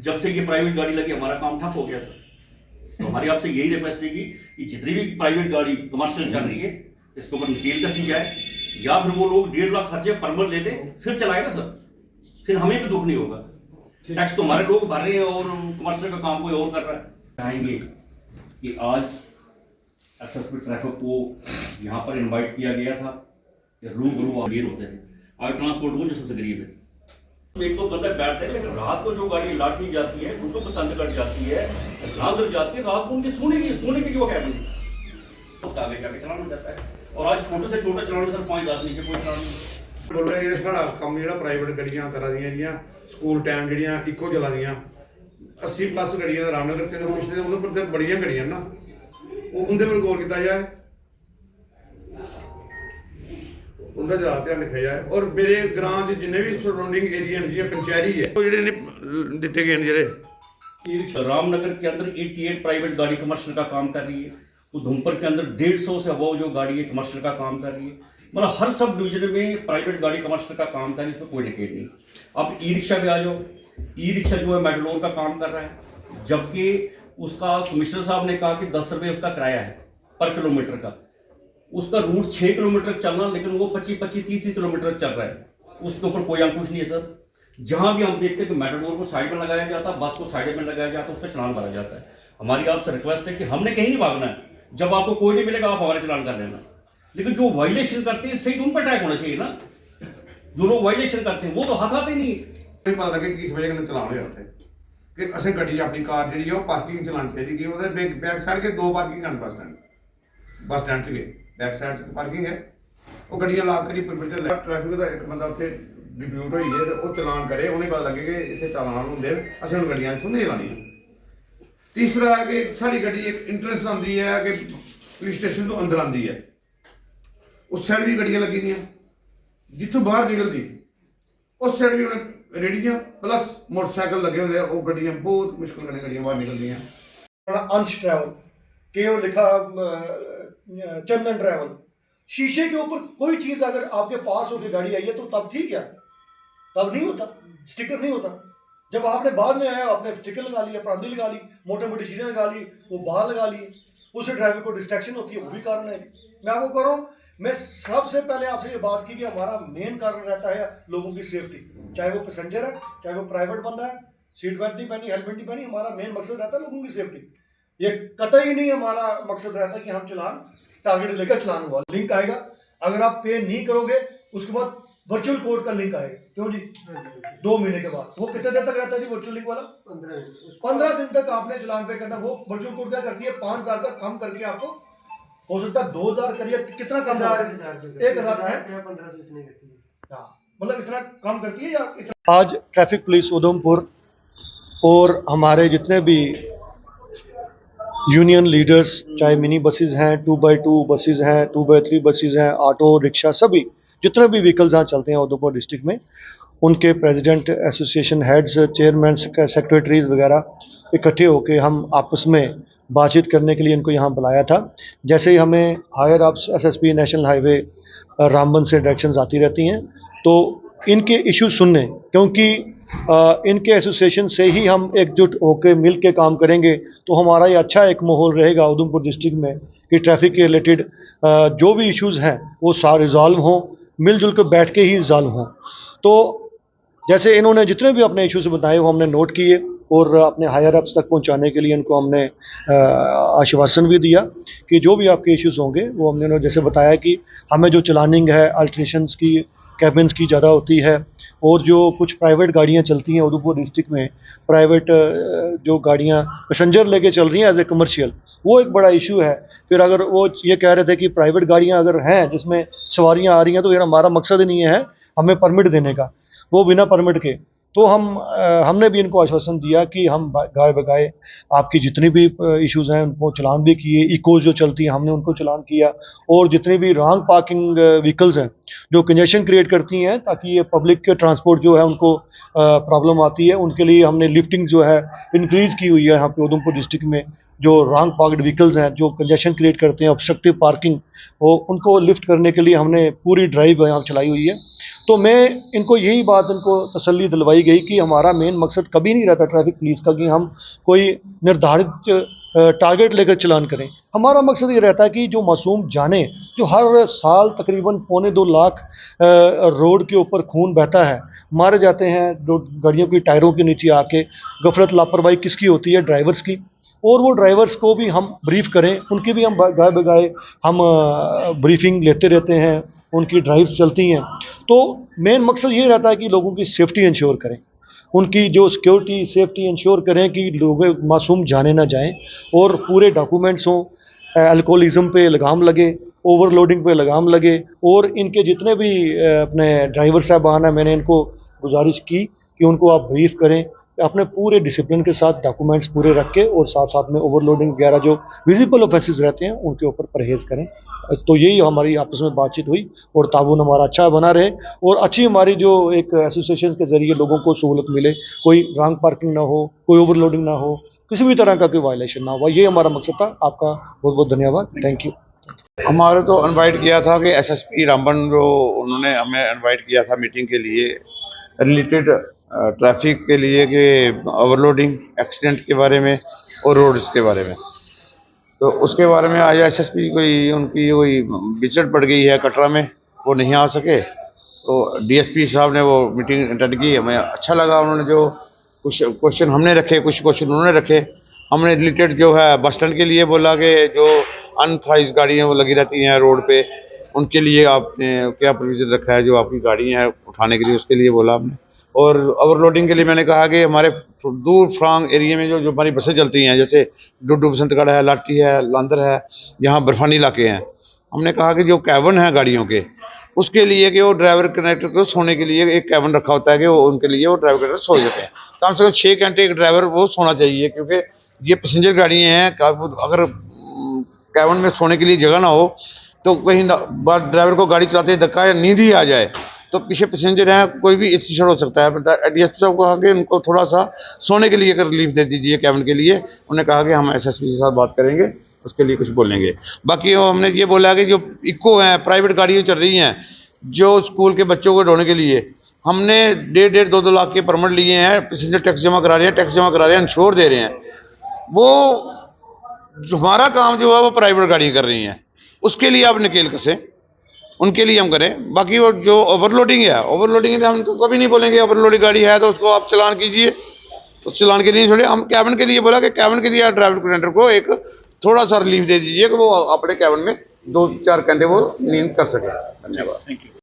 जब से ये प्राइवेट गाड़ी लगी हमारा काम ठप हो गया सर। तो हमारी आपसे यही रिक्वेस्ट है कि जितनी भी प्राइवेट गाड़ी कमर्शियल चल रही है इसके ऊपर नकेल कसी जाए, या फिर वो लोग 1.5 लाख खर्चे परमिट ले लें, फिर चलाएगा सर, फिर हमें भी दुख नहीं होगा। टैक्स तो हमारे लोग भर रहे हैं और कमर्शियल का काम कोई और कर रहा है। चाहेंगे कि आज एसएसपी ट्रैफिक को यहाँ पर इनवाइट किया गया था कि रूबरू अमीर होते थे, आज ट्रांसपोर्ट वो जो सबसे गरीब है। एक तो बंदा बैठते हैं, लेकिन रात को जो गाड़ी लाठी जाती है, उनको पसंद कर जाती है, रात भर जाती है, रात को उनकी सोने की जो क्या बनी उसका आगे जाके चलाना जाता है। और आज छोटे से छोटा चलाने सर 5-10 नीचे कोई चलाना नहीं। बोल रहे हैं सारा काम जो प्राइवेट गड्डियां करा दी स्कूल टाइम जड़ियाँ इको चला दी 80+ गड्डियां रामनगर से पुछते उन्होंने बड़िया गड्डियां ना उनके पर गौर किया जाए, उनका ज़्यादा ध्यान रखा जाए। और मेरे ग्रां जिन्हें भी सराउंडिंग एरिया जी पंचायती है वो जो दिते गए जो रामनगर के अंदर 88 प्राइवेट गाड़ी कमर्शियल का काम कर रही है, उधमपुर के अंदर 150 से वो जो गाड़ी है कमर्शियल का काम कर रही है। मतलब हर सब डिवीजन में प्राइवेट गाड़ी कमर्शियल का काम कर रही है, इसमें कोई टिकट नहीं। अब ई रिक्शा पे आ जाओ, ई रिक्शा जो है मेट्रोलोर का काम कर रहा है, जबकि उसका कमिश्नर साहब ने कहा कि 10 रुपये उसका किराया है पर किलोमीटर का। उसका रूट 6 किलोमीटर चलना, लेकिन वो 25-30 किलोमीटर चल रहा है, उसके ऊपर कोई अंकुश नहीं है सर। जहां भी हम देखते हैं कि मेट्रोलोर को साइड में लगाया जाता है, बस को साइड में लगाया जाता है, उसका चलान भरा जाता है। हमारी आपसे रिक्वेस्ट है कि हमने कहीं नहीं भागना है, जब आपको कोई नहीं मिलेगा आप हमारे चलान कर लेना, लेकिन जो वायलेशन करते हैं सही उन पर अटैक होना चाहिए ना। जो लोग वायलेशन करते हैं वो तो हाथ आते नहीं। पता लगे किस वजह से चलान हो जाते हैं कि असं गड्डी अपनी कार जी पार्किंग चलानी चाहिए कि बैक साइड के 2 पार्किंग हैं बस स्टैंड से बैक साइड पार्किंग है, वो गड्डियां ला करी ट्रैफिक का एक बंदा उत्थे डिप्यूट हुई है तो चलान करे, उन्हें पता लगे कि इतने चलान होंगे असं हम गड्डियां इतों नहीं लानी। तीसरा है कि साड़ी गड्डी एक इंट्रेंस आती है कि पुलिस स्टेशन तो अंदर आती है, उस साइड भी गड्डियां लगी दी जितों बाहर निकलती उस साइड भी उन्हें रेहड़ियां प्लस मोटरसाइकिल लगे होंगे, वो गड्डियां बहुत मुश्किल करने गड्डियां बाहर निकलती हैं। अंश ट्रैवल केवल लिखा चंदन ट्रैवल, शीशे के ऊपर कोई चीज़ अगर आपके पास होकर गाड़ी आई है तो तब ठीक है, तब नहीं होता, स्टिकर नहीं होता। जब आपने बाद में आया आपने स्टिकर लगा लिया, प्रांति लगा ली, मोटे मोटे चीज़ें लगा ली, वो बाहर लगा ली, उससे ट्रैफिक को डिस्ट्रैक्शन होती है, वो भी कारण है। मैं आपको कह रहा हूँ, मैं सबसे पहले आपसे ये बात की कि हमारा मेन कारण रहता है लोगों की सेफ्टी, चाहे वो पैसेंजर है चाहे वो प्राइवेट बंदा है, सीट बेल्ट नहीं पहनी, हेलमेट नहीं पहनी, हमारा मेन मकसद रहता है लोगों की सेफ्टी। ये कतई नहीं हमारा मकसद रहता कि हम चलान टारगेट लेकर चलान हुआ। लिंक आएगा, अगर आप पे नहीं करोगे उसके बाद वर्चुअल कोड का लिंक आएगा, क्यों जी 2 महीने के बाद। वो कितने दिन तक रहता है जी वर्चुअल लिंक वाला? 15 दिन तक आपने चलान पे करना। वो वर्चुअल कोड क्या करती है, 5,000 का कम करके आपको हो सकता है 2,000 करिए, कितना कम? 1,000 है, मतलब इतना कम करती है या इतना। आज ट्रैफिक पुलिस उधमपुर और हमारे जितने भी यूनियन लीडर्स, चाहे मिनी बसेस हैं, 2x2 बसेस हैं, 2x3 बसेस हैं, ऑटो रिक्शा, सभी जितने भी व्हीकल्स यहाँ चलते हैं उधमपुर डिस्ट्रिक्ट में, उनके president, association heads, chairman, secretaries वगैरह इकट्ठे होकर हम आपस में बातचीत करने के लिए इनको यहाँ बुलाया था। जैसे ही हमें higher ups SSP national highway Ramban से डायरेक्शंस आती रहती हैं तो इनके इशू सुनने, क्योंकि इनके एसोसिएशन से ही हम एकजुट होकर मिल के काम करेंगे तो हमारा ये अच्छा एक माहौल रहेगा उधमपुर डिस्ट्रिक्ट में कि ट्रैफिक के रिलेटेड जो भी इश्यूज़ हैं वो सारे रिजॉल्व हों, मिलजुल कर बैठ के ही रिजॉल्व हों। तो जैसे इन्होंने जितने भी अपने इश्यूज़ बताए वो हमने नोट किए और अपने हायर अप्स तक पहुंचाने के लिए इनको हमने आश्वासन भी दिया कि जो भी आपके इश्यूज़ होंगे वो हमने जैसे बताया कि हमें जो चलानिंग है अल्ट्रेशंस की, कैबिन्स की ज़्यादा होती है, और जो कुछ प्राइवेट गाड़ियाँ चलती हैं उधमपुर डिस्ट्रिक्ट में, प्राइवेट जो गाड़ियाँ पैसेंजर लेके चल रही हैं एज ए कमर्शियल, वो एक बड़ा इशू है। फिर अगर वो ये कह रहे थे कि प्राइवेट गाड़ियाँ अगर हैं जिसमें सवारियाँ आ रही हैं तो फिर हमारा मकसद नहीं है हमें परमिट देने का, वो बिना परमिट के। तो हमने भी इनको आश्वासन दिया कि हम गाय बगाए आपकी जितनी भी इश्यूज़ हैं उनको चलान भी किए, इकोज जो चलती हैं हमने उनको चलान किया, और जितनी भी रॉन्ग पार्किंग व्हीकल्स हैं जो कंजेशन क्रिएट करती हैं ताकि ये पब्लिक के ट्रांसपोर्ट जो है उनको प्रॉब्लम आती है, उनके लिए हमने लिफ्टिंग जो है इंक्रीज़ की हुई है यहाँ पे उधमपुर डिस्ट्रिक्ट में। जो रॉन्ग पार्क्ड व्हीकल्स हैं जो कंजेशन क्रिएट करते हैं, ऑब्स्ट्रक्टिव पार्किंग, वो उनको लिफ्ट करने के लिए हमने पूरी ड्राइव यहाँ चलाई हुई है। तो मैं इनको यही बात इनको तसल्ली दिलवाई गई कि हमारा मेन मकसद कभी नहीं रहता ट्रैफिक पुलिस का कि हम कोई निर्धारित टारगेट लेकर चलान करें। हमारा मकसद ये रहता है कि जो मासूम जाने, जो हर साल तकरीबन 2.25 लाख रोड के ऊपर खून बहता है, मारे जाते हैं गाड़ियों की टायरों के नीचे आके, गफलत लापरवाही किसकी होती है? ड्राइवर्स की। और वो ड्राइवर्स को भी हम ब्रीफ करें, उनकी भी हम गाय बगाए हम ब्रीफिंग लेते रहते हैं, उनकी ड्राइव्स चलती हैं। तो मेन मकसद ये रहता है कि लोगों की सेफ्टी इंश्योर करें, उनकी जो सिक्योरिटी सेफ्टी इंश्योर करें कि लोग मासूम जाने ना जाएं, और पूरे डॉक्यूमेंट्स हों, अल्कोहलिज्म पे लगाम लगे, ओवरलोडिंग पे लगाम लगे, और इनके जितने भी अपने ड्राइवर साहबान हैं, मैंने इनको गुजारिश की कि उनको आप ब्रीफ करें अपने पूरे डिसिप्लिन के साथ, डॉक्यूमेंट्स पूरे रख के, और साथ साथ में ओवरलोडिंग वगैरह जो विजिबल ऑफेंसेस रहते हैं उनके ऊपर परहेज़ करें। तो यही हमारी आपस में बातचीत हुई, और ताउन हमारा अच्छा बना रहे, और अच्छी हमारी जो एक एसोसिएशन के ज़रिए लोगों को सहूलत मिले, कोई रॉन्ग पार्किंग ना हो, कोई ओवरलोडिंग ना हो, किसी भी तरह का कोई वायलेशन ना हो। ये हमारा मकसद था। आपका बहुत बहुत धन्यवाद। Thank you. हमारे तो इनवाइट किया था कि एसएसपी रामबन, जो उन्होंने हमें इनवाइट किया था मीटिंग के लिए रिलेटेड ट्रैफिक के लिए, कि ओवरलोडिंग, एक्सीडेंट के बारे में और रोड्स के बारे में। तो उसके बारे में आज एसएसपी उनकी कोई विजिट पड़ गई है कटरा में, वो नहीं आ सके। तो डीएसपी साहब ने वो मीटिंग अटेंड की, हमें अच्छा लगा। उन्होंने जो कुछ क्वेश्चन हमने रखे, कुछ क्वेश्चन उन्होंने रखे। हमने रिलेटेड जो है बस स्टैंड के लिए बोला कि जो अनऑथराइज्ड गाड़ियाँ वो लगी रहती हैं रोड पे, उनके लिए आपने क्या प्रोविज़न रखा है, जो आपकी गाड़ी है उठाने के लिए, उसके लिए बोला हमने। और ओवरलोडिंग के लिए मैंने कहा कि हमारे दूर फ्रांग एरिया में जो हमारी बसें चलती हैं, जैसे डुड्डू बसंतगढ़ है, लाठी है, लांदर है, यहाँ बर्फानी इलाके हैं, हमने कहा कि जो कैबिन है गाड़ियों के, उसके लिए कि वो ड्राइवर कंडक्टर को सोने के लिए एक कैबिन रखा होता है कि वो उनके लिए वो ड्राइवर कंडक्टर सो जाते हैं। कम से कम 6 घंटे एक ड्राइवर वो सोना चाहिए, क्योंकि ये पैसेंजर गाड़ियाँ हैं। अगर कैबिन में सोने के लिए जगह ना हो तो कहीं ड्राइवर को गाड़ी चलाते धक्का या नींद ही आ जाए तो पीछे पैसेंजर हैं, कोई भी एक्सीडेंट हो सकता है। डीएसपी साहब को कहा कि उनको थोड़ा सा सोने के लिए अगर रिलीफ दे दीजिए कैबिन के लिए। उन्होंने कहा कि हम एसएसपी के साथ बात करेंगे, उसके लिए कुछ बोलेंगे। बाकी हमने ये बोला कि जो इको हैं, प्राइवेट गाड़ियाँ चल रही हैं जो स्कूल के बच्चों को ढोने के लिए, हमने 1.5 2 लाख के परमिट लिए हैं, पैसेंजर टैक्स जमा करा रहे हैं, टैक्स जमा करा रहे हैं, इंश्योर दे रहे हैं। वो जो हमारा काम जो है वो प्राइवेट गाड़ी कर रही हैं, उसके लिए आप नकेल कसें, उनके लिए हम करें। बाकी वो जो ओवरलोडिंग है, ओवरलोडिंग हम तो कभी नहीं बोलेंगे ओवरलोडिंग गाड़ी है तो उसको आप चलान कीजिए, तो चलान के लिए नहीं छोड़े। हम कैबिन के लिए बोला कि कैबिन के लिए ड्राइवर कंडक्टर को एक थोड़ा सा रिलीफ दे दीजिए कि वो अपने कैबिन में 2-4 घंटे वो नींद कर सके। धन्यवाद। Thank you.